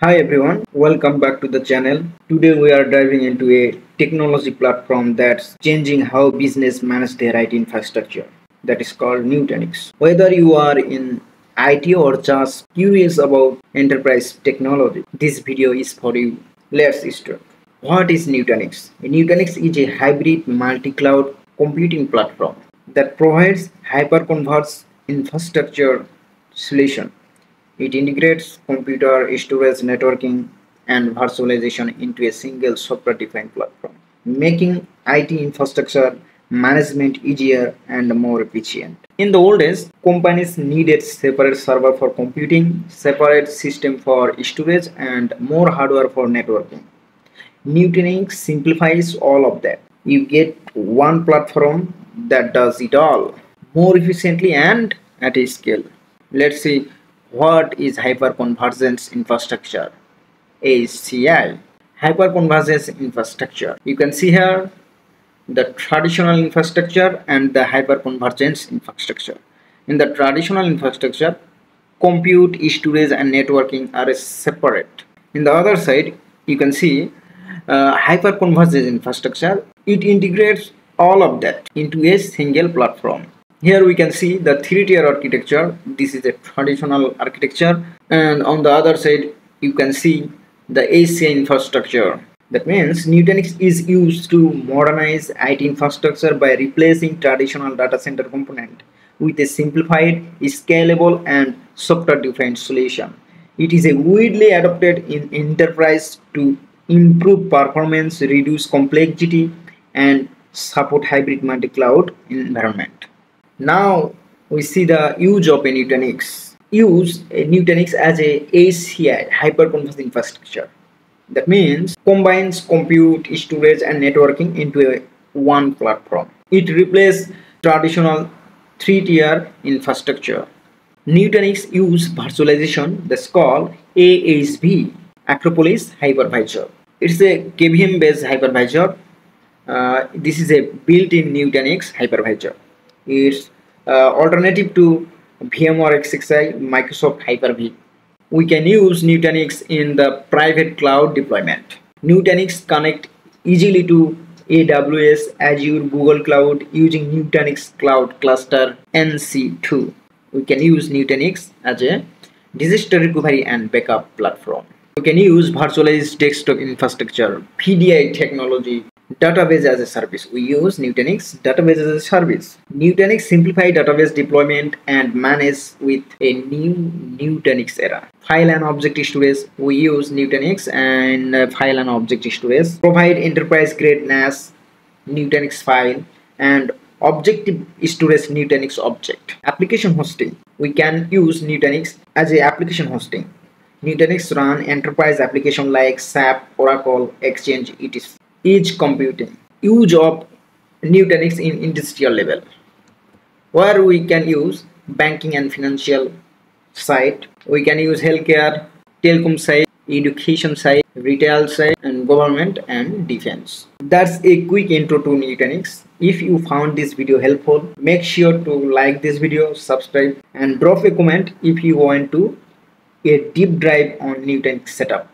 Hi everyone, welcome back to the channel. Today we are diving into a technology platform that's changing how business manage their IT infrastructure. That is called Nutanix. Whether you are in IT or just curious about enterprise technology, this video is for you. Let's start. What is Nutanix? Nutanix is a hybrid multi-cloud computing platform that provides hyperconverged infrastructure solution. It integrates computer, storage, networking, and virtualization into a single software-defined platform, making IT infrastructure management easier and more efficient. In the old days, companies needed separate server for computing, separate system for storage, and more hardware for networking. Nutanix simplifies all of that. You get one platform that does it all more efficiently and at a scale. Let's see what is hyperconvergence infrastructure. HCI. Hyperconvergence infrastructure. You can see here the traditional infrastructure and the hyperconvergence infrastructure. In the traditional infrastructure, compute, storage, and networking are separate. In the other side, you can see hyperconvergence infrastructure. It integrates all of that into a single platform. Here we can see the three-tier architecture. This is a traditional architecture, and on the other side you can see the HCI infrastructure. That means Nutanix is used to modernize IT infrastructure by replacing traditional data center component with a simplified, scalable, and software-defined solution. It is a widely adopted in enterprise to improve performance, reduce complexity, and support hybrid multi-cloud environment. Now we see the use of a Nutanix. Use a Nutanix as a HCI, hyperconverged infrastructure. That means combines compute, storage, and networking into one platform. It replaces traditional three-tier infrastructure. Nutanix use virtualization that's called AHV, Acropolis Hypervisor. It's a KVM-based hypervisor. This is a built-in Nutanix hypervisor. It's alternative to VMware XXI, Microsoft Hyper-V. We can use Nutanix in the private cloud deployment. Nutanix connect easily to AWS, Azure, Google Cloud using Nutanix Cloud Cluster NC2. We can use Nutanix as a disaster recovery and backup platform. We can use virtualized desktop infrastructure, PDI technology, database as a service. We use Nutanix database as a service. Nutanix simplify database deployment and manage with a new Nutanix era. File and object storage. We use Nutanix and file and object storage. Provide enterprise grade NAS, Nutanix file, and objective storage Nutanix object. Application hosting. We can use Nutanix as a application hosting. Nutanix run enterprise application like SAP, Oracle, Exchange, etc. Edge computing. Use of Nutanix in industrial level, where we can use banking and financial side. We can use healthcare, telecom side, education side, retail side, and government and defense. That's a quick intro to Nutanix. If you found this video helpful, make sure to like this video, subscribe, and drop a comment if you want to a deep dive on Nutanix setup.